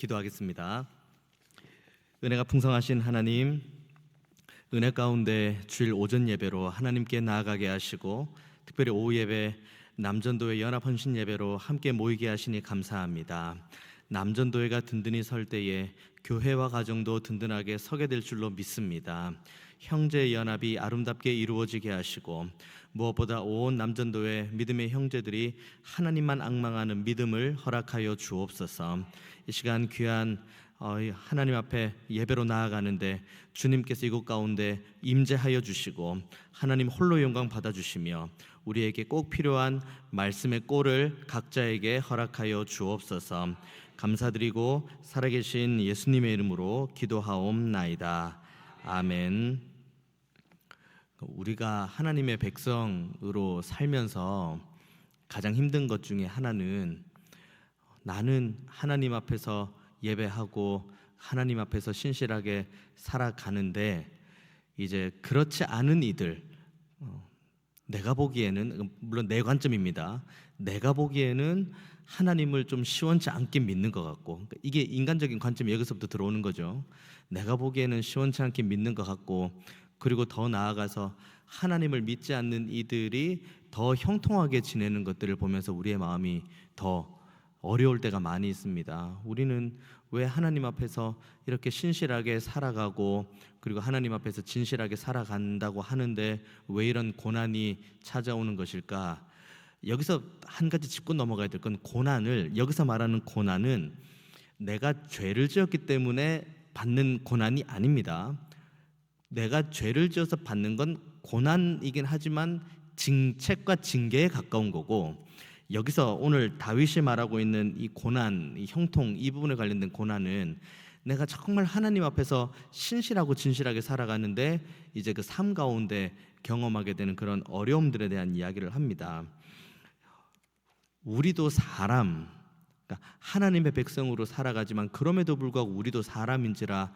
기도하겠습니다. 은혜가 풍성하신 하나님, 은혜 가운데 주일 오전 예배로 하나님께 나아가게 하시고 특별히 오후 예배 남전도회 연합헌신 예배로 함께 모이게 하시니 감사합니다. 남전도회가 든든히 설 때에 교회와 가정도 든든하게 서게 될 줄로 믿습니다. 형제의 연합이 아름답게 이루어지게 하시고 무엇보다 온 남전도회 믿음의 형제들이 하나님만 앙망하는 믿음을 허락하여 주옵소서. 이 시간 귀한 하나님 앞에 예배로 나아가는데 주님께서 이곳 가운데 임재하여 주시고 하나님 홀로 영광 받아주시며 우리에게 꼭 필요한 말씀의 꼴을 각자에게 허락하여 주옵소서. 감사드리고 살아계신 예수님의 이름으로 기도하옵나이다. 아멘. 우리가 하나님의 백성으로 살면서 가장 힘든 것 중에 하나는 나는 하나님 앞에서 예배하고 하나님 앞에서 신실하게 살아가는데 이제 그렇지 않은 이들, 내가 보기에는, 물론 내 관점입니다, 내가 보기에는 하나님을 좀 시원치 않게 믿는 것 같고, 이게 인간적인 관점이 여기서부터 들어오는 거죠. 내가 보기에는 시원치 않게 믿는 것 같고, 그리고 더 나아가서 하나님을 믿지 않는 이들이 더 형통하게 지내는 것들을 보면서 우리의 마음이 더 어려울 때가 많이 있습니다. 우리는 왜 하나님 앞에서 이렇게 신실하게 살아가고 그리고 하나님 앞에서 진실하게 살아간다고 하는데 왜 이런 고난이 찾아오는 것일까? 여기서 한 가지 짚고 넘어가야 될 건, 고난을, 여기서 말하는 고난은 내가 죄를 지었기 때문에 받는 고난이 아닙니다. 내가 죄를 지어서 받는 건 고난이긴 하지만 징책과 징계에 가까운 거고, 여기서 오늘 다윗이 말하고 있는 이 고난, 이 형통, 이 부분에 관련된 고난은 내가 정말 하나님 앞에서 신실하고 진실하게 살아가는데 이제 그 삶 가운데 경험하게 되는 그런 어려움들에 대한 이야기를 합니다. 우리도 사람, 그러니까 하나님의 백성으로 살아가지만 그럼에도 불구하고 우리도 사람인지라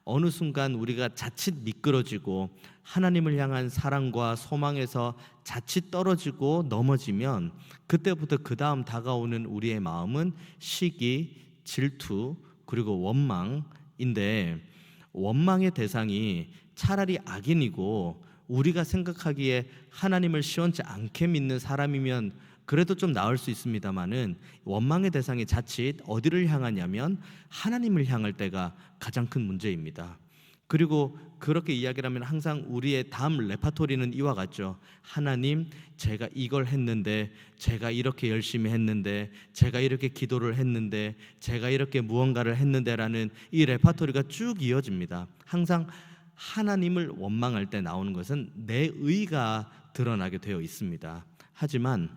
어느 순간 우리가 자칫 미끄러지고 하나님을 향한 사랑과 소망에서 자칫 떨어지고 넘어지면 그때부터 그 다음 다가오는 우리의 마음은 시기, 질투, 그리고 원망인데, 원망의 대상이 차라리 악인이고 우리가 생각하기에 하나님을 시원치 않게 믿는 사람이면 그래도 좀 나을 수 있습니다만은, 원망의 대상이 자칫 어디를 향하냐면 하나님을 향할 때가 가장 큰 문제입니다. 그리고 그렇게 이야기를 하면 항상 우리의 다음 레파토리는 이와 같죠. 하나님, 제가 이걸 했는데, 제가 이렇게 열심히 했는데, 제가 이렇게 기도를 했는데, 제가 이렇게 무언가를 했는데라는 이 레파토리가 쭉 이어집니다. 항상 하나님을 원망할 때 나오는 것은 내 의가 드러나게 되어 있습니다. 하지만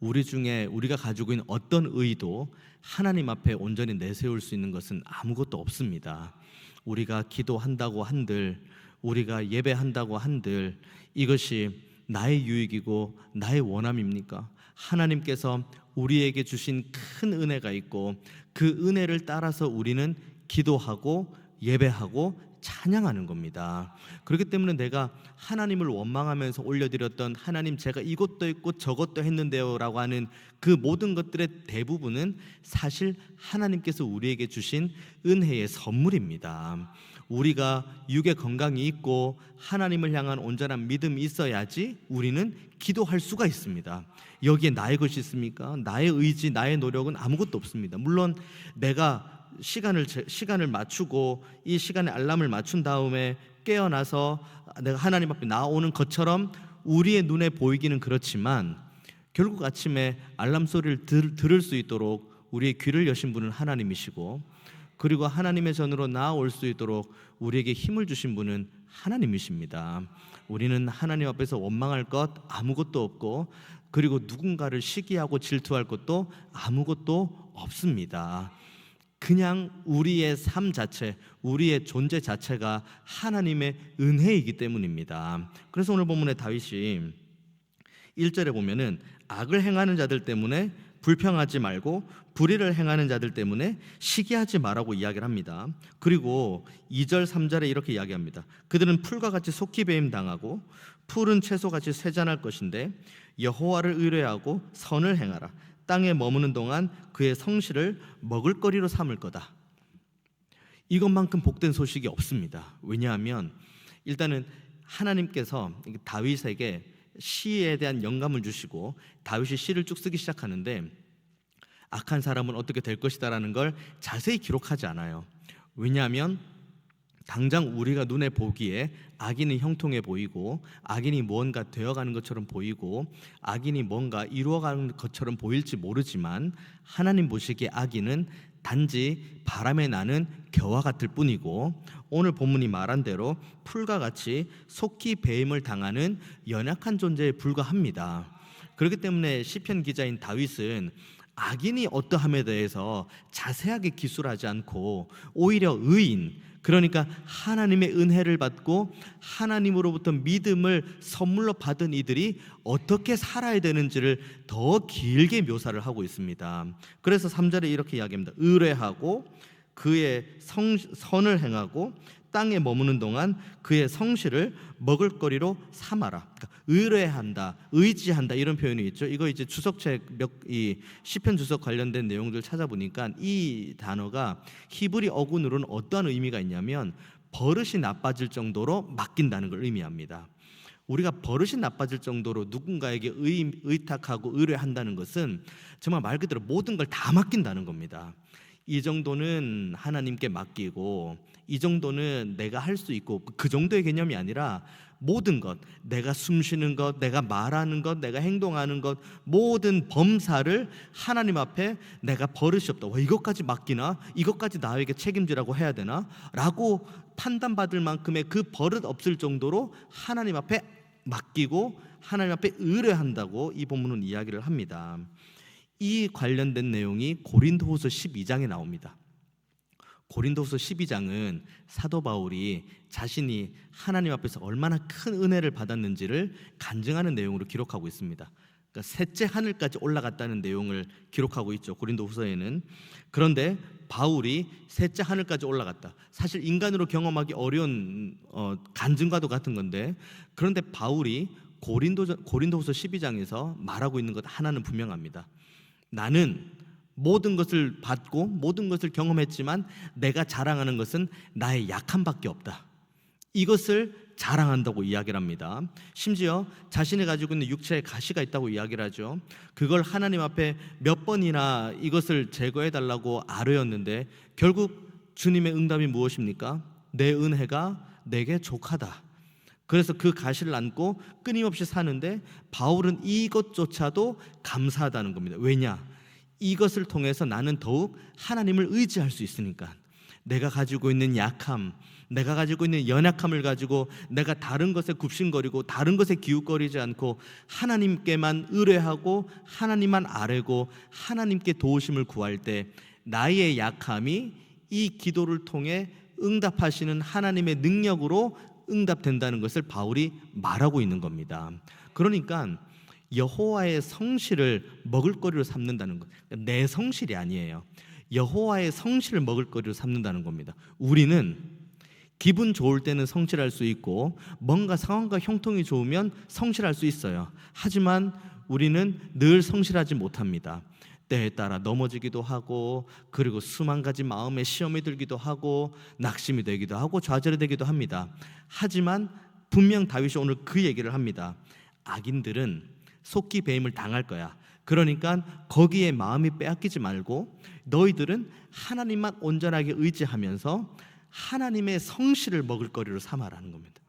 우리 중에 우리가 가지고 있는 어떤 의도 하나님 앞에 온전히 내세울 수 있는 것은 아무것도 없습니다. 우리가 기도한다고 한들, 우리가 예배한다고 한들 이것이 나의 유익이고 나의 원함입니까? 하나님께서 우리에게 주신 큰 은혜가 있고 그 은혜를 따라서 우리는 기도하고 예배하고 찬양하는 겁니다. 그렇기 때문에 내가 하나님을 원망하면서 올려드렸던 하나님, 제가 이것도 했고 저것도 했는데요 라고 하는 그 모든 것들의 대부분은 사실 하나님께서 우리에게 주신 은혜의 선물입니다. 우리가 육의 건강이 있고 하나님을 향한 온전한 믿음이 있어야지 우리는 기도할 수가 있습니다. 여기에 나의 것이 있습니까? 나의 의지, 나의 노력은 아무것도 없습니다. 물론 내가 시간을 맞추고 이 시간에 알람을 맞춘 다음에 깨어나서 내가 하나님 앞에 나오는 것처럼 우리의 눈에 보이기는 그렇지만, 결국 아침에 알람 소리를 들을 수 있도록 우리의 귀를 여신 분은 하나님이시고, 그리고 하나님의 전으로 나아올 수 있도록 우리에게 힘을 주신 분은 하나님이십니다. 우리는 하나님 앞에서 원망할 것 아무것도 없고, 그리고 누군가를 시기하고 질투할 것도 아무것도 없습니다. 그냥 우리의 삶 자체, 우리의 존재 자체가 하나님의 은혜이기 때문입니다. 그래서 오늘 본문의 다윗이 1절에 보면은 악을 행하는 자들 때문에 불평하지 말고 불의를 행하는 자들 때문에 시기하지 말라고 이야기를 합니다. 그리고 2절 3절에 이렇게 이야기합니다. 그들은 풀과 같이 속히 배임 당하고 푸른 채소같이 쇠잔할 것인데 여호와를 의뢰하고 선을 행하라. 땅에 머무는 동안 그의 성실을 먹을거리로 삼을 거다. 이것만큼 복된 소식이 없습니다. 왜냐하면 일단은 하나님께서 다윗에게 시에 대한 영감을 주시고 다윗이 시를 쭉 쓰기 시작하는데 악한 사람은 어떻게 될 것이다라는 걸 자세히 기록하지 않아요. 왜냐하면 당장 우리가 눈에 보기에 악인이 형통해 보이고 악인이 무언가 되어가는 것처럼 보이고 악인이 뭔가 이루어가는 것처럼 보일지 모르지만 하나님 보시기에 악인은 단지 바람에 나는 겨와 같을 뿐이고 오늘 본문이 말한 대로 풀과 같이 속히 배임을 당하는 연약한 존재에 불과합니다. 그렇기 때문에 시편 기자인 다윗은 악인이 어떠함에 대해서 자세하게 기술하지 않고 오히려 의인, 그러니까 하나님의 은혜를 받고 하나님으로부터 믿음을 선물로 받은 이들이 어떻게 살아야 되는지를 더 길게 묘사를 하고 있습니다. 그래서 3절에 이렇게 이야기합니다. 의뢰하고 그의 선을 행하고 땅에 머무는 동안 그의 성실을 먹을거리로 삼아라. 그러니까 의뢰한다, 의지한다 이런 표현이 있죠. 이거 이제 주석책 이 시편 주석 관련된 내용들 찾아보니까 이 단어가 히브리 어군으로는 어떠한 의미가 있냐면 버릇이 나빠질 정도로 맡긴다는 걸 의미합니다. 우리가 버릇이 나빠질 정도로 누군가에게 의탁하고 의뢰한다는 것은 정말 말 그대로 모든 걸 다 맡긴다는 겁니다. 이 정도는 하나님께 맡기고 이 정도는 내가 할 수 있고 그 정도의 개념이 아니라 모든 것, 내가 숨쉬는 것, 내가 말하는 것, 내가 행동하는 것, 모든 범사를 하나님 앞에 내가 버릇이 없다. 와, 이것까지 맡기나? 이것까지 나에게 책임지라고 해야 되나? 라고 판단받을 만큼의 그 버릇 없을 정도로 하나님 앞에 맡기고 하나님 앞에 의뢰한다고 이 본문은 이야기를 합니다. 이 관련된 내용이 고린도후서 12장에 나옵니다. 고린도후서 12장은 사도 바울이 자신이 하나님 앞에서 얼마나 큰 은혜를 받았는지를 간증하는 내용으로 기록하고 있습니다. 그러니까 셋째 하늘까지 올라갔다는 내용을 기록하고 있죠. 고린도후서에는. 그런데 바울이 셋째 하늘까지 올라갔다. 사실 인간으로 경험하기 어려운 간증과도 같은 건데, 그런데 바울이 고린도후서 12장에서 말하고 있는 것 하나는 분명합니다. 나는 모든 것을 받고 모든 것을 경험했지만 내가 자랑하는 것은 나의 약함밖에 없다. 이것을 자랑한다고 이야기를 합니다. 심지어 자신이 가지고 있는 육체에 가시가 있다고 이야기를 하죠. 그걸 하나님 앞에 몇 번이나 이것을 제거해달라고 아뢰었는데 결국 주님의 응답이 무엇입니까? 내 은혜가 내게 족하다. 그래서 그 가시를 안고 끊임없이 사는데 바울은 이것조차도 감사하다는 겁니다. 왜냐? 이것을 통해서 나는 더욱 하나님을 의지할 수 있으니까. 내가 가지고 있는 약함, 내가 가지고 있는 연약함을 가지고 내가 다른 것에 굽신거리고 다른 것에 기웃거리지 않고 하나님께만 의뢰하고 하나님만 아뢰고 하나님께 도우심을 구할 때 나의 약함이 이 기도를 통해 응답하시는 하나님의 능력으로 응답된다는 것을 바울이 말하고 있는 겁니다. 그러니까 여호와의 성실을 먹을거리로 삼는다는 것, 내 성실이 아니에요. 여호와의 성실을 먹을거리로 삼는다는 겁니다. 우리는 기분 좋을 때는 성실할 수 있고 뭔가 상황과 형통이 좋으면 성실할 수 있어요. 하지만 우리는 늘 성실하지 못합니다. 때에 따라 넘어지기도 하고 그리고 수만 가지 마음의 시험이 들기도 하고 낙심이 되기도 하고 좌절이 되기도 합니다. 하지만 분명 다윗이 오늘 그 얘기를 합니다. 악인들은 속기 배임을 당할 거야. 그러니까 거기에 마음이 빼앗기지 말고 너희들은 하나님만 온전하게 의지하면서 하나님의 성실을 먹을거리로 삼아라는 겁니다.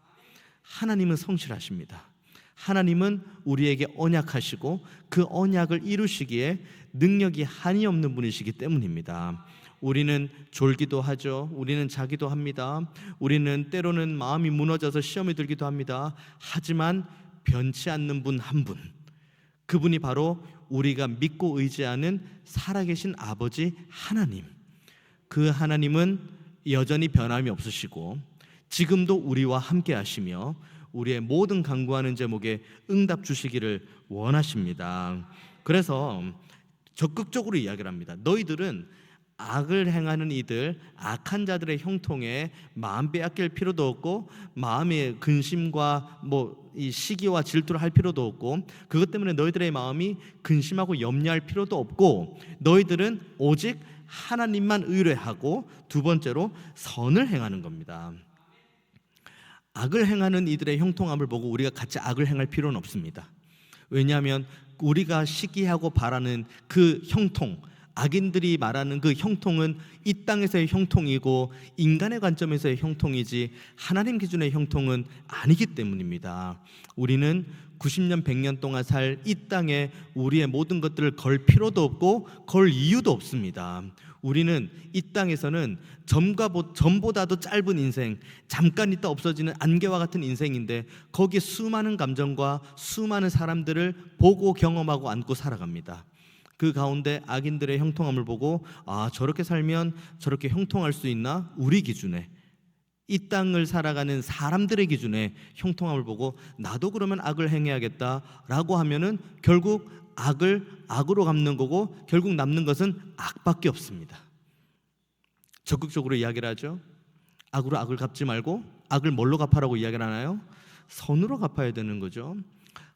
하나님은 성실하십니다. 하나님은 우리에게 언약하시고 그 언약을 이루시기에 능력이 한이 없는 분이시기 때문입니다. 우리는 졸기도 하죠. 우리는 자기도 합니다. 우리는 때로는 마음이 무너져서 시험이 들기도 합니다. 하지만 변치 않는 분 한 분, 그분이 바로 우리가 믿고 의지하는 살아계신 아버지 하나님. 그 하나님은 여전히 변함이 없으시고 지금도 우리와 함께 하시며 우리의 모든 간구하는 제목에 응답 주시기를 원하십니다. 그래서 적극적으로 이야기를 합니다. 너희들은 악을 행하는 이들, 악한 자들의 형통에 마음 빼앗길 필요도 없고, 마음의 근심과 이 시기와 질투를 할 필요도 없고, 그것 때문에 너희들의 마음이 근심하고 염려할 필요도 없고, 너희들은 오직 하나님만 의뢰하고, 두 번째로 선을 행하는 겁니다. 악을 행하는 이들의 형통함을 보고 우리가 같이 악을 행할 필요는 없습니다. 왜냐하면 우리가 시기하고 바라는 그 형통, 악인들이 말하는 그 형통은 이 땅에서의 형통이고 인간의 관점에서의 형통이지 하나님 기준의 형통은 아니기 때문입니다. 우리는 90년 100년 동안 살 이 땅에 우리의 모든 것들을 걸 필요도 없고 걸 이유도 없습니다. 우리는 이 땅에서는 전보다도 짧은 인생, 잠깐 있다 없어지는 안개와 같은 인생인데, 거기에 수많은 감정과 수많은 사람들을 보고 경험하고 안고 살아갑니다. 그 가운데 악인들의 형통함을 보고 저렇게 살면 저렇게 형통할 수 있나? 우리 기준에, 이 땅을 살아가는 사람들의 기준에 형통함을 보고 나도 그러면 악을 행해야겠다라고 하면은 결국 악을 악으로 갚는 거고, 결국 남는 것은 악밖에 없습니다. 적극적으로 이야기를 하죠. 악으로 악을 갚지 말고 악을 뭘로 갚아라고 이야기를 하나요? 선으로 갚아야 되는 거죠.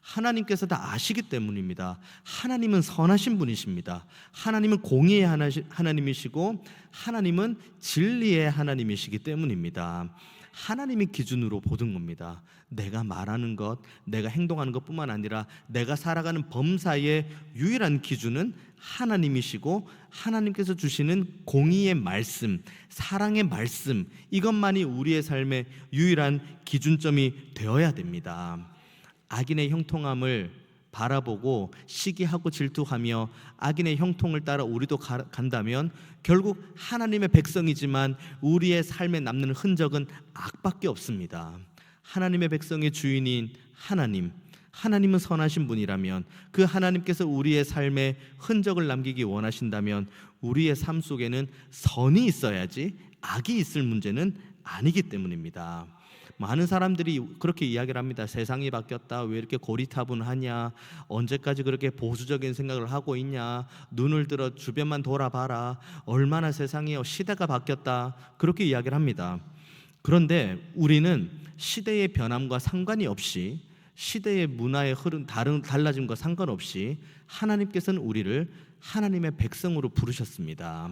하나님께서 다 아시기 때문입니다. 하나님은 선하신 분이십니다. 하나님은 공의의 하나님이시고 하나님은 진리의 하나님이시기 때문입니다. 하나님의 기준으로 보는 겁니다. 내가 말하는 것, 내가 행동하는 것뿐만 아니라 내가 살아가는 범사의 유일한 기준은 하나님이시고, 하나님께서 주시는 공의의 말씀, 사랑의 말씀, 이것만이 우리의 삶의 유일한 기준점이 되어야 됩니다. 악인의 형통함을 바라보고 시기하고 질투하며 악인의 형통을 따라 우리도 간다면 결국 하나님의 백성이지만 우리의 삶에 남는 흔적은 악밖에 없습니다. 하나님의 백성의 주인인 하나님은 선하신 분이라면, 그 하나님께서 우리의 삶에 흔적을 남기기 원하신다면 우리의 삶 속에는 선이 있어야지 악이 있을 문제는 아니기 때문입니다. 많은 사람들이 그렇게 이야기를 합니다. 세상이 바뀌었다, 왜 이렇게 고리타분하냐, 언제까지 그렇게 보수적인 생각을 하고 있냐, 눈을 들어 주변만 돌아봐라, 얼마나 세상이 시대가 바뀌었다, 그렇게 이야기를 합니다. 그런데 우리는 시대의 변함과 상관이 없이, 시대의 문화의 흐름 달라짐과 상관없이 하나님께서는 우리를 하나님의 백성으로 부르셨습니다.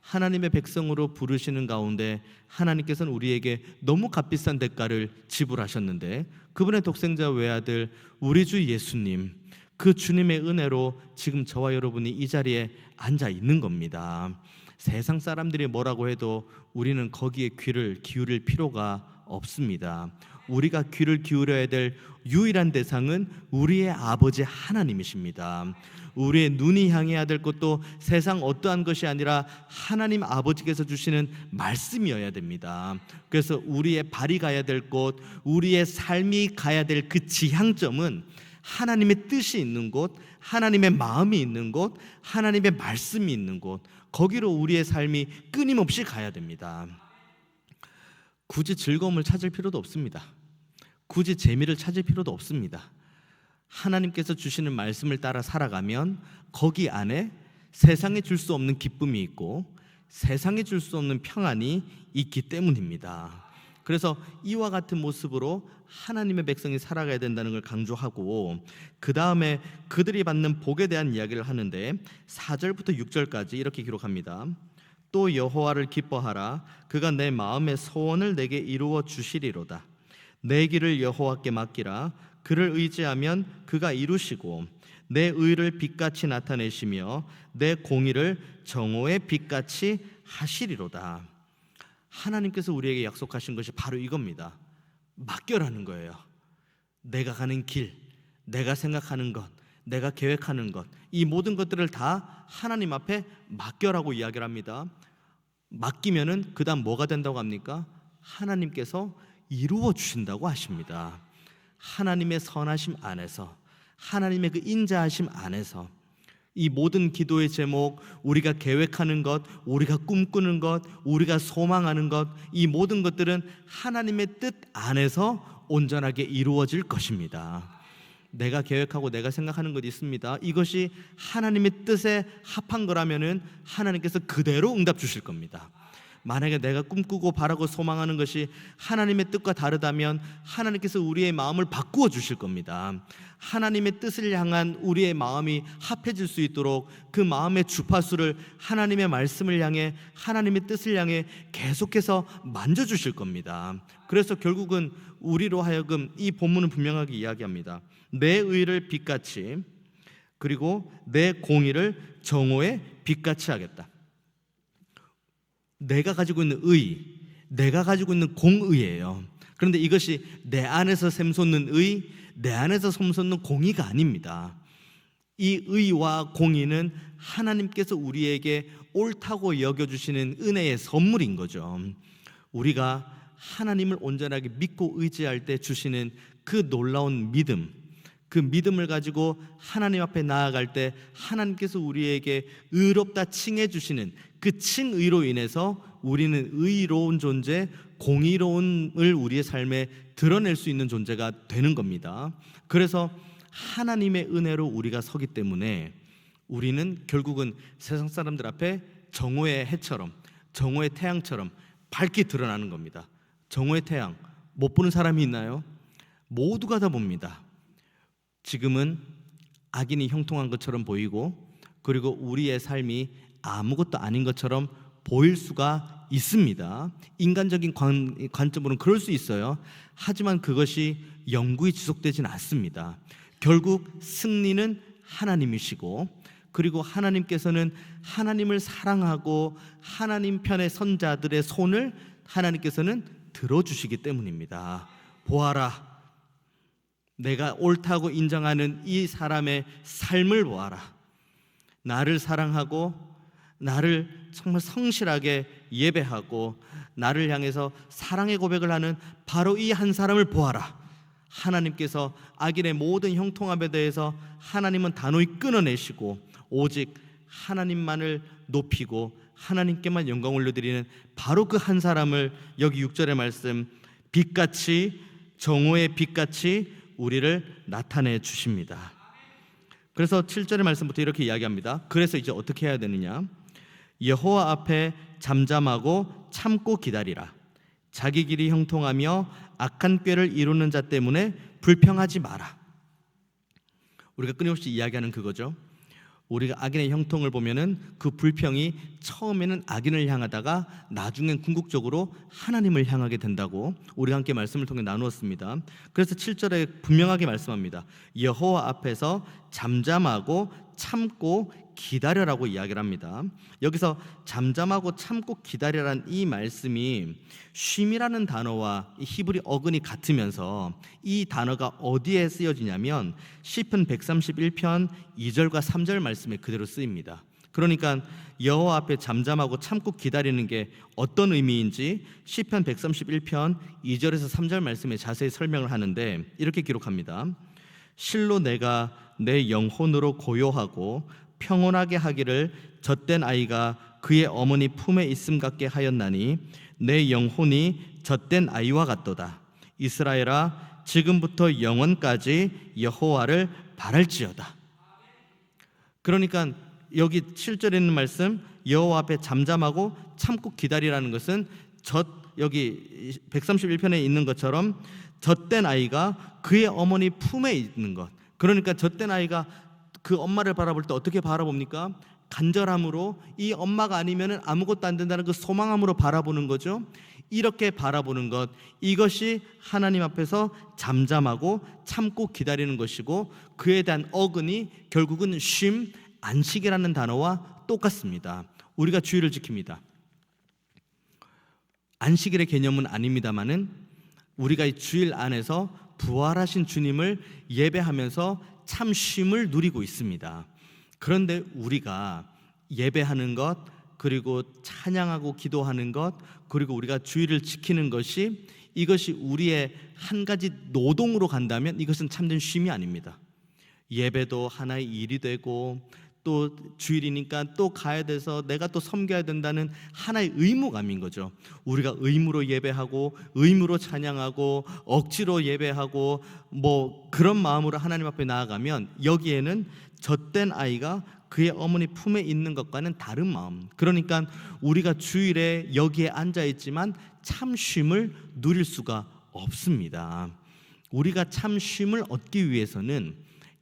하나님의 백성으로 부르시는 가운데 하나님께서는 우리에게 너무 값비싼 대가를 지불하셨는데, 그분의 독생자 외아들 우리 주 예수님, 그 주님의 은혜로 지금 저와 여러분이 이 자리에 앉아 있는 겁니다. 세상 사람들이 뭐라고 해도 우리는 거기에 귀를 기울일 필요가 없습니다. 우리가 귀를 기울여야 될 유일한 대상은 우리의 아버지 하나님이십니다. 우리의 눈이 향해야 될 것도 세상 어떠한 것이 아니라 하나님 아버지께서 주시는 말씀이어야 됩니다. 그래서 우리의 발이 가야 될 곳, 우리의 삶이 가야 될 그 지향점은 하나님의 뜻이 있는 곳, 하나님의 마음이 있는 곳, 하나님의 말씀이 있는 곳, 거기로 우리의 삶이 끊임없이 가야 됩니다. 굳이 즐거움을 찾을 필요도 없습니다. 굳이 재미를 찾을 필요도 없습니다. 하나님께서 주시는 말씀을 따라 살아가면 거기 안에 세상에 줄 수 없는 기쁨이 있고 세상에 줄 수 없는 평안이 있기 때문입니다. 그래서 이와 같은 모습으로 하나님의 백성이 살아가야 된다는 걸 강조하고, 그 다음에 그들이 받는 복에 대한 이야기를 하는데 4절부터 6절까지 이렇게 기록합니다. 또 여호와를 기뻐하라. 그가 내 마음의 소원을 내게 이루어 주시리로다. 내 길을 여호와께 맡기라. 그를 의지하면 그가 이루시고 내 의를 빛같이 나타내시며 내 공의를 정오의 빛같이 하시리로다. 하나님께서 우리에게 약속하신 것이 바로 이겁니다. 맡겨라는 거예요. 내가 가는 길, 내가 생각하는 것, 내가 계획하는 것, 이 모든 것들을 다 하나님 앞에 맡겨라고 이야기를 합니다. 맡기면은 그 다음 뭐가 된다고 합니까? 하나님께서 이루어 주신다고 하십니다. 하나님의 선하심 안에서, 하나님의 그 인자하심 안에서 이 모든 기도의 제목, 우리가 계획하는 것, 우리가 꿈꾸는 것, 우리가 소망하는 것, 이 모든 것들은 하나님의 뜻 안에서 온전하게 이루어질 것입니다. 내가 계획하고 내가 생각하는 것이 있습니다. 이것이 하나님의 뜻에 합한 거라면은 하나님께서 그대로 응답 주실 겁니다. 만약에 내가 꿈꾸고 바라고 소망하는 것이 하나님의 뜻과 다르다면 하나님께서 우리의 마음을 바꾸어 주실 겁니다. 하나님의 뜻을 향한 우리의 마음이 합해질 수 있도록 그 마음의 주파수를 하나님의 말씀을 향해, 하나님의 뜻을 향해 계속해서 만져주실 겁니다. 그래서 결국은 우리로 하여금 이 본문은 분명하게 이야기합니다. 내 의를 빛같이, 그리고 내 공의를 정오의 빛같이 하겠다. 내가 가지고 있는 의, 내가 가지고 있는 공의예요. 그런데 이것이 내 안에서 샘솟는 의, 내 안에서 샘솟는 공의가 아닙니다. 이 의와 공의는 하나님께서 우리에게 옳다고 여겨주시는 은혜의 선물인 거죠. 우리가 하나님을 온전하게 믿고 의지할 때 주시는 그 놀라운 믿음, 그 믿음을 가지고 하나님 앞에 나아갈 때 하나님께서 우리에게 의롭다 칭해 주시는 그 칭의로 인해서 우리는 의로운 존재, 공의로움을 우리의 삶에 드러낼 수 있는 존재가 되는 겁니다. 그래서 하나님의 은혜로 우리가 서기 때문에 우리는 결국은 세상 사람들 앞에 정오의 해처럼, 정오의 태양처럼 밝게 드러나는 겁니다. 정오의 태양 못 보는 사람이 있나요? 모두가 다 봅니다. 지금은 악인이 형통한 것처럼 보이고, 그리고 우리의 삶이 아무것도 아닌 것처럼 보일 수가 있습니다. 인간적인 관점으로는 그럴 수 있어요. 하지만 그것이 영구히 지속되진 않습니다. 결국 승리는 하나님이시고, 그리고 하나님께서는 하나님을 사랑하고 하나님 편의 선자들의 손을 하나님께서는 들어주시기 때문입니다. 보아라, 내가 옳다고 인정하는 이 사람의 삶을 보아라. 나를 사랑하고 나를 정말 성실하게 예배하고 나를 향해서 사랑의 고백을 하는 바로 이 한 사람을 보아라. 하나님께서 악인의 모든 형통함에 대해서 하나님은 단호히 끊어내시고 오직 하나님만을 높이고 하나님께만 영광 올려드리는 바로 그 한 사람을 여기 6절의 말씀, 빛같이, 정오의 빛같이 우리를 나타내 주십니다. 그래서 7절의 말씀부터 이렇게 이야기합니다. 그래서 이제 어떻게 해야 되느냐? 여호와 앞에 잠잠하고 참고 기다리라. 자기 길이 형통하며 악한 꾀를 이루는 자 때문에 불평하지 마라. 우리가 끊임없이 이야기하는 그거죠. 우리가 악인의 형통을 보면은 그 불평이 처음에는 악인을 향하다가 나중엔 궁극적으로 하나님을 향하게 된다고 우리가 함께 말씀을 통해 나누었습니다. 그래서 7절에 분명하게 말씀합니다. 여호와 앞에서 잠잠하고 참고 기다려라고 이야기를 합니다. 여기서 잠잠하고 참고 기다려라는 이 말씀이 쉼이라는 단어와 이 히브리 어근이 같으면서 이 단어가 어디에 쓰여지냐면 시편 131편 2절과 3절 말씀에 그대로 쓰입니다. 그러니까 여호와 앞에 잠잠하고 참고 기다리는 게 어떤 의미인지 시편 131편 2절에서 3절 말씀에 자세히 설명을 하는데 이렇게 기록합니다. 실로 내가 내 영혼으로 고요하고 평온하게 하기를 젖된 아이가 그의 어머니 품에 있음 같게 하였나니 내 영혼이 젖된 아이와 같도다. 이스라엘아, 지금부터 영원까지 여호와를 바랄지어다. 그러니까 여기 7절에 있는 말씀, 여호와 앞에 잠잠하고 참고 기다리라는 것은 여기 131편에 있는 것처럼 젖된 아이가 그의 어머니 품에 있는 것. 그러니까 젖된 아이가 그 엄마를 바라볼 때 어떻게 바라봅니까? 간절함으로, 이 엄마가 아니면 아무것도 안 된다는 그 소망함으로 바라보는 거죠. 이렇게 바라보는 것, 이것이 하나님 앞에서 잠잠하고 참고 기다리는 것이고, 그에 대한 어근이 결국은 쉼, 안식이라는 단어와 똑같습니다. 우리가 주일을 지킵니다. 안식일의 개념은 아닙니다만은 우리가 이 주일 안에서 부활하신 주님을 예배하면서 참 쉼을 누리고 있습니다. 그런데 우리가 예배하는 것, 그리고 찬양하고 기도하는 것, 그리고 우리가 주일을 지키는 것이, 이것이 우리의 한 가지 노동으로 간다면 이것은 참된 쉼이 아닙니다. 예배도 하나의 일이 되고, 또 주일이니까 또 가야 돼서 내가 또 섬겨야 된다는 하나의 의무감인 거죠. 우리가 의무로 예배하고 의무로 찬양하고 억지로 예배하고 뭐 그런 마음으로 하나님 앞에 나아가면 여기에는 젖된 아이가 그의 어머니 품에 있는 것과는 다른 마음. 그러니까 우리가 주일에 여기에 앉아 있지만 참 쉼을 누릴 수가 없습니다. 우리가 참 쉼을 얻기 위해서는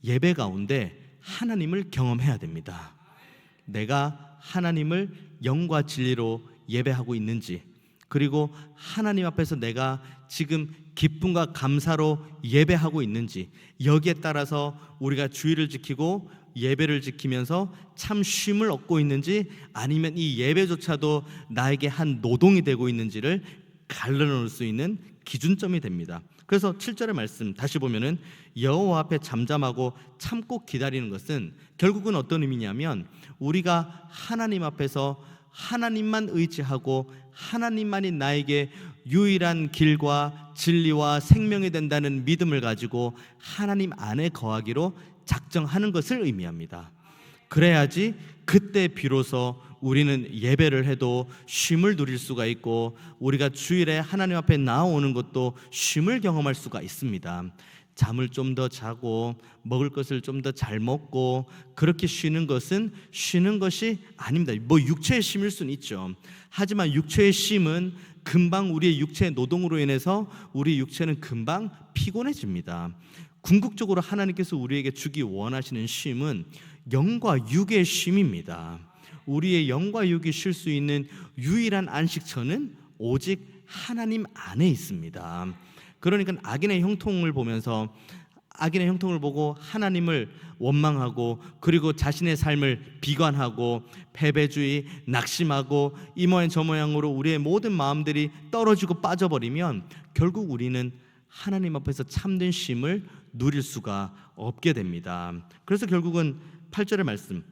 예배 가운데 하나님을 경험해야 됩니다. 내가 하나님을 영과 진리로 예배하고 있는지, 그리고 하나님 앞에서 내가 지금 기쁨과 감사로 예배하고 있는지, 여기에 따라서 우리가 주의를 지키고 예배를 지키면서 참 쉼을 얻고 있는지, 아니면 이 예배조차도 나에게 한 노동이 되고 있는지를 갈라놓을 수 있는 기준점이 됩니다. 그래서 7절의 말씀 다시 보면은 여호와 앞에 잠잠하고 참고 기다리는 것은 결국은 어떤 의미냐면, 우리가 하나님 앞에서 하나님만 의지하고 하나님만이 나에게 유일한 길과 진리와 생명이 된다는 믿음을 가지고 하나님 안에 거하기로 작정하는 것을 의미합니다. 그래야지 그때 비로소 우리는 예배를 해도 쉼을 누릴 수가 있고, 우리가 주일에 하나님 앞에 나오는 것도 쉼을 경험할 수가 있습니다. 잠을 좀 더 자고 먹을 것을 좀 더 잘 먹고 그렇게 쉬는 것은 쉬는 것이 아닙니다. 뭐 육체의 쉼일 수는 있죠. 하지만 육체의 쉼은 금방 우리의 육체의 노동으로 인해서 우리 육체는 금방 피곤해집니다. 궁극적으로 하나님께서 우리에게 주기 원하시는 쉼은 영과 육의 쉼입니다. 우리의 영과 육이 쉴 수 있는 유일한 안식처는 오직 하나님 안에 있습니다. 그러니까 악인의 형통을 보면서, 악인의 형통을 보고 하나님을 원망하고, 그리고 자신의 삶을 비관하고 패배주의, 낙심하고 이 모양 저 모양으로 우리의 모든 마음들이 떨어지고 빠져버리면 결국 우리는 하나님 앞에서 참된 쉼을 누릴 수가 없게 됩니다. 그래서 결국은 8절의 말씀,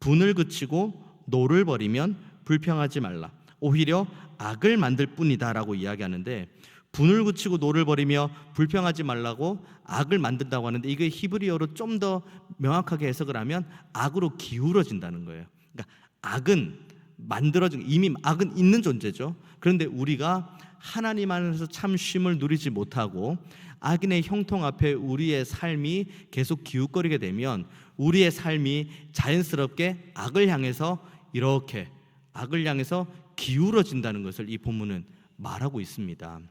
분을 그치고 노를 버리면 불평하지 말라, 오히려 악을 만들 뿐이다 라고 이야기하는데, 분을 그치고 노를 버리며 불평하지 말라고 악을 만든다고 하는데, 이게 히브리어로 좀 더 명확하게 해석을 하면 악으로 기울어진다는 거예요. 그러니까 악은 만들어진, 이미 악은 있는 존재죠. 그런데 우리가 하나님 안에서 참 쉼을 누리지 못하고 악인의 형통 앞에 우리의 삶이 계속 기웃거리게 되면 우리의 삶이 자연스럽게 악을 향해서 이렇게 악을 향해서 기울어진다는 것을 이 본문은 말하고 있습니다.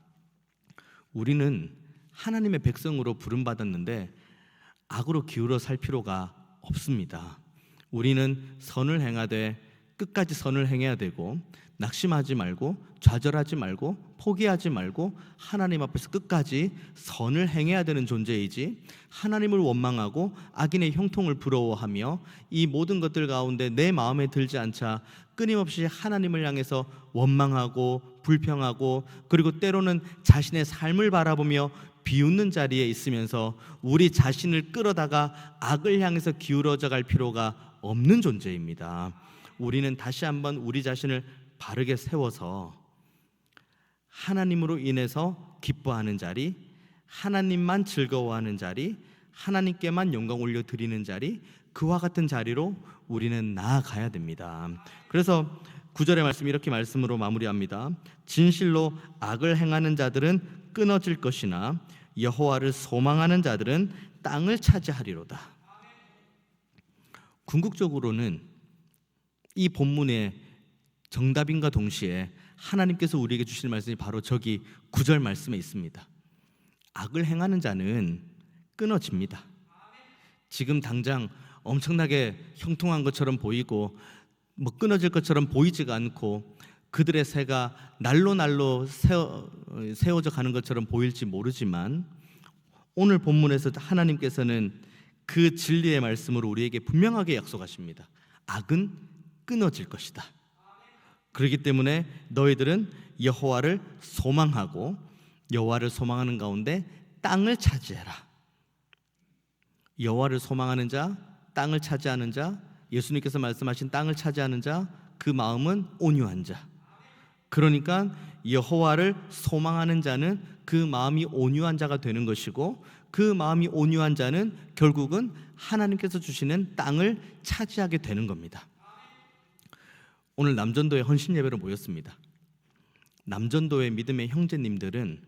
우리는 하나님의 백성으로 부름받았는데 악으로 기울어 살 필요가 없습니다. 우리는 선을 행하되 끝까지 선을 행해야 되고, 낙심하지 말고 좌절하지 말고 포기하지 말고 하나님 앞에서 끝까지 선을 행해야 되는 존재이지, 하나님을 원망하고 악인의 형통을 부러워하며 이 모든 것들 가운데 내 마음에 들지 않자 끊임없이 하나님을 향해서 원망하고 불평하고, 그리고 때로는 자신의 삶을 바라보며 비웃는 자리에 있으면서 우리 자신을 끌어다가 악을 향해서 기울어져 갈 필요가 없는 존재입니다. 우리는 다시 한번 우리 자신을 바르게 세워서 하나님으로 인해서 기뻐하는 자리, 하나님만 즐거워하는 자리, 하나님께만 영광 올려드리는 자리, 그와 같은 자리로 우리는 나아가야 됩니다. 그래서 9절의 말씀 이렇게 말씀으로 마무리합니다. 진실로 악을 행하는 자들은 끊어질 것이나 여호와를 소망하는 자들은 땅을 차지하리로다. 궁극적으로는 이 본문의 정답인과 동시에 하나님께서 우리에게 주실 말씀이 바로 저기 9절 말씀에 있습니다. 악을 행하는 자는 끊어집니다. 지금 당장 엄청나게 형통한 것처럼 보이고 뭐 끊어질 것처럼 보이지가 않고 그들의 새가 날로 세워져 가는 것처럼 보일지 모르지만, 오늘 본문에서 하나님께서는 그 진리의 말씀으로 우리에게 분명하게 약속하십니다. 악은 끊어질 것이다. 그렇기 때문에 너희들은 여호와를 소망하고 여호와를 소망하는 가운데 땅을 차지해라. 여호와를 소망하는 자, 땅을 차지하는 자, 예수님께서 말씀하신 땅을 차지하는 자, 그 마음은 온유한 자. 그러니까 여호와를 소망하는 자는 그 마음이 온유한 자가 되는 것이고, 그 마음이 온유한 자는 결국은 하나님께서 주시는 땅을 차지하게 되는 겁니다. 오늘 남전도에 헌신 예배로 모였습니다. 남전도의 믿음의 형제님들은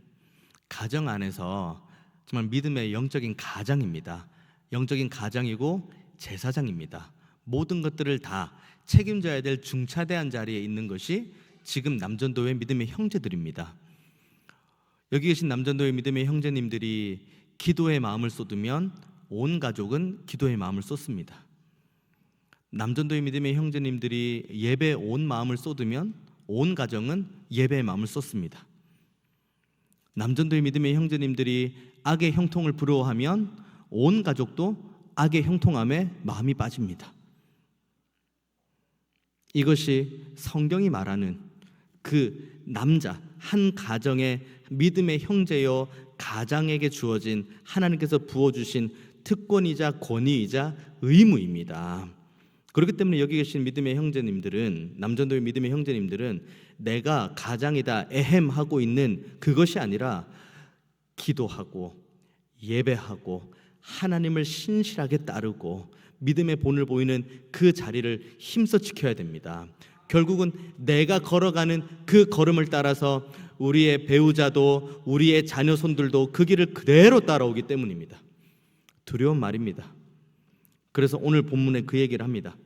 가정 안에서 정말 믿음의 영적인 가장입니다. 영적인 가장이고 제사장입니다. 모든 것들을 다 책임져야 될 중차대한 자리에 있는 것이 지금 남전도의 믿음의 형제들입니다. 여기 계신 남전도의 믿음의 형제님들이 기도의 마음을 쏟으면 온 가족은 기도의 마음을 쏟습니다. 남전도의 믿음의 형제님들이 예배에 온 마음을 쏟으면 온 가정은 예배의 마음을 쏟습니다. 남전도의 믿음의 형제님들이 악의 형통을 부러워하면 온 가족도 악의 형통함에 마음이 빠집니다. 이것이 성경이 말하는 그 남자 한 가정의 믿음의 형제여 가장에게 주어진 하나님께서 부어주신 특권이자 권위이자 의무입니다. 그렇기 때문에 여기 계신 믿음의 형제님들은, 남전도의 믿음의 형제님들은 내가 가장이다 에헴하고 있는 그것이 아니라 기도하고 예배하고 하나님을 신실하게 따르고 믿음의 본을 보이는 그 자리를 힘써 지켜야 됩니다. 결국은 내가 걸어가는 그 걸음을 따라서 우리의 배우자도 우리의 자녀 손들도 그 길을 그대로 따라오기 때문입니다. 두려운 말입니다. 그래서 오늘 본문에 그 얘기를 합니다.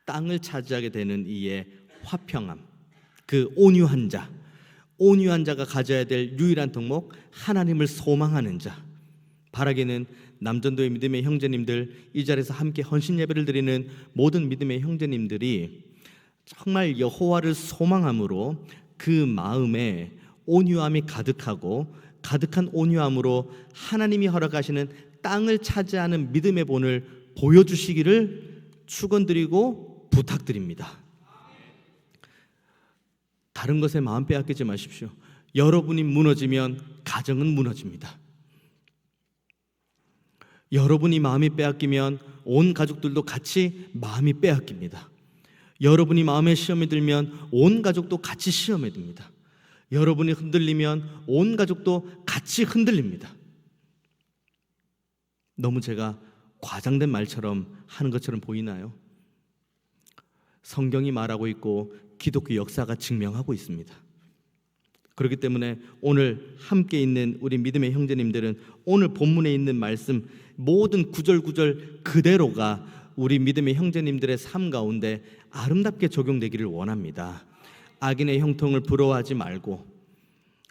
땅을 차지하게 되는 이의 화평함, 그 온유한 자가 가져야 될 유일한 덕목, 하나님을 소망하는 자. 바라기는 남전도의 믿음의 형제님들, 이 자리에서 함께 헌신 예배를 드리는 모든 믿음의 형제님들이 정말 여호와를 소망함으로 그 마음에 온유함이 가득하고 가득한 온유함으로 하나님이 허락하시는 땅을 차지하는 믿음의 본을 보여주시기를 축원드리고 부탁드립니다. 다른 것에 마음 빼앗기지 마십시오. 여러분이 무너지면 가정은 무너집니다. 여러분이 마음이 빼앗기면 온 가족들도 같이 마음이 빼앗깁니다. 여러분이 마음에 시험이 들면 온 가족도 같이 시험에 듭니다. 여러분이 흔들리면 온 가족도 같이 흔들립니다. 너무 제가 과장된 말처럼 하는 것처럼 보이나요? 성경이 말하고 있고 기독교 역사가 증명하고 있습니다. 그렇기 때문에 오늘 함께 있는 우리 믿음의 형제님들은 오늘 본문에 있는 말씀 모든 구절구절 그대로가 우리 믿음의 형제님들의 삶 가운데 아름답게 적용되기를 원합니다. 악인의 형통을 부러워하지 말고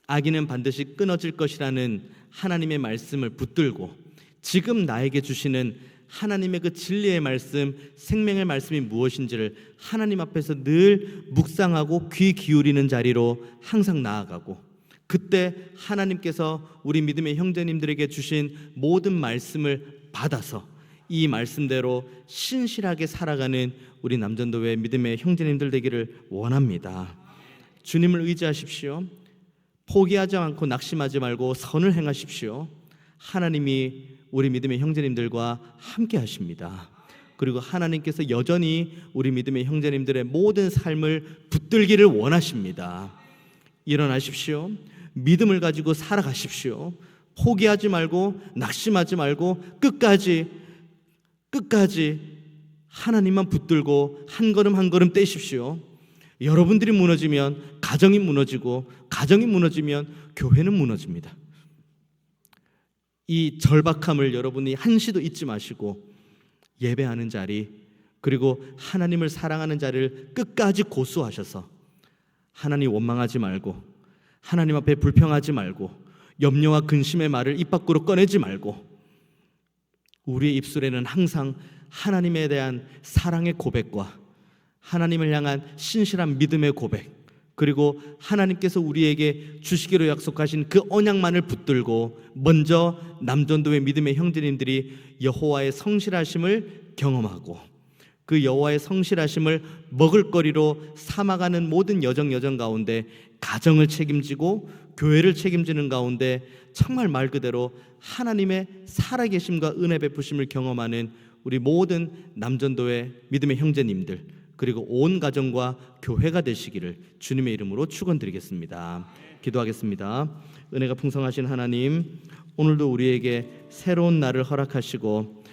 악인은 반드시 끊어질 것이라는 하나님의 말씀을 붙들고 지금 나에게 주시는 하나님의 그 진리의 말씀, 생명의 말씀이 무엇인지를 하나님 앞에서 늘 묵상하고 귀 기울이는 자리로 항상 나아가고, 그때 하나님께서 우리 믿음의 형제님들에게 주신 모든 말씀을 받아서 이 말씀대로 신실하게 살아가는 우리 남전도회 믿음의 형제님들 되기를 원합니다. 주님을 의지하십시오. 포기하지 않고 낙심하지 말고 선을 행하십시오. 하나님이 우리 믿음의 형제님들과 함께 하십니다. 그리고 하나님께서 여전히 우리 믿음의 형제님들의 모든 삶을 붙들기를 원하십니다. 일어나십시오. 믿음을 가지고 살아가십시오. 포기하지 말고 낙심하지 말고 끝까지 하나님만 붙들고 한 걸음 한 걸음 떼십시오. 여러분들이 무너지면 가정이 무너지고, 가정이 무너지면 교회는 무너집니다. 이 절박함을 여러분이 한시도 잊지 마시고 예배하는 자리, 그리고 하나님을 사랑하는 자리를 끝까지 고수하셔서 하나님 원망하지 말고, 하나님 앞에 불평하지 말고, 염려와 근심의 말을 입 밖으로 꺼내지 말고, 우리의 입술에는 항상 하나님에 대한 사랑의 고백과 하나님을 향한 신실한 믿음의 고백, 그리고 하나님께서 우리에게 주시기로 약속하신 그 언약만을 붙들고 먼저 남전도의 믿음의 형제님들이 여호와의 성실하심을 경험하고 그 여호와의 성실하심을 먹을거리로 삼아가는 모든 여정 가운데 가정을 책임지고 교회를 책임지는 가운데 정말 말 그대로 하나님의 살아계심과 은혜 베푸심을 경험하는 우리 모든 남전도의 믿음의 형제님들, 그리고 온 가정과 교회가 되시기를 주님의 이름으로 축원드리겠습니다. 기도하겠습니다. 은혜가 풍성하신 하나님, 오늘도 우리에게 새로운 날을 허락하시고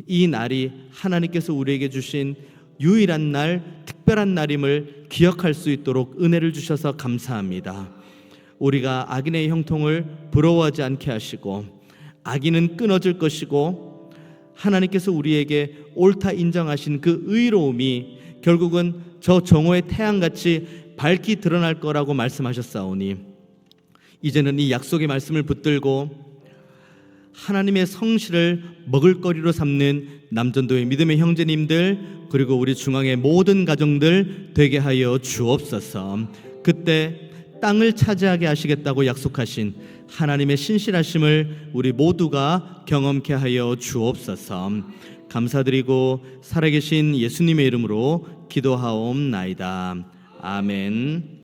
이 날이 하나님께서 우리에게 주신 유일한 날, 특별한 날임을 기억할 수 있도록 은혜를 주셔서 감사합니다. 우리가 악인의 형통을 부러워하지 않게 하시고 악인은 끊어질 것이고 하나님께서 우리에게 옳다 인정하신 그 의로움이 결국은 저 정오의 태양같이 밝게 드러날 거라고 말씀하셨사오니 이제는 이 약속의 말씀을 붙들고 하나님의 성실을 먹을거리로 삼는 남전도의 믿음의 형제님들 그리고 우리 중앙의 모든 가정들 되게 하여 주옵소서. 그때 땅을 차지하게 하시겠다고 약속하신 하나님의 신실하심을 우리 모두가 경험케 하여 주옵소서. 감사드리고 살아계신 예수님의 이름으로 기도하옵나이다. 아멘.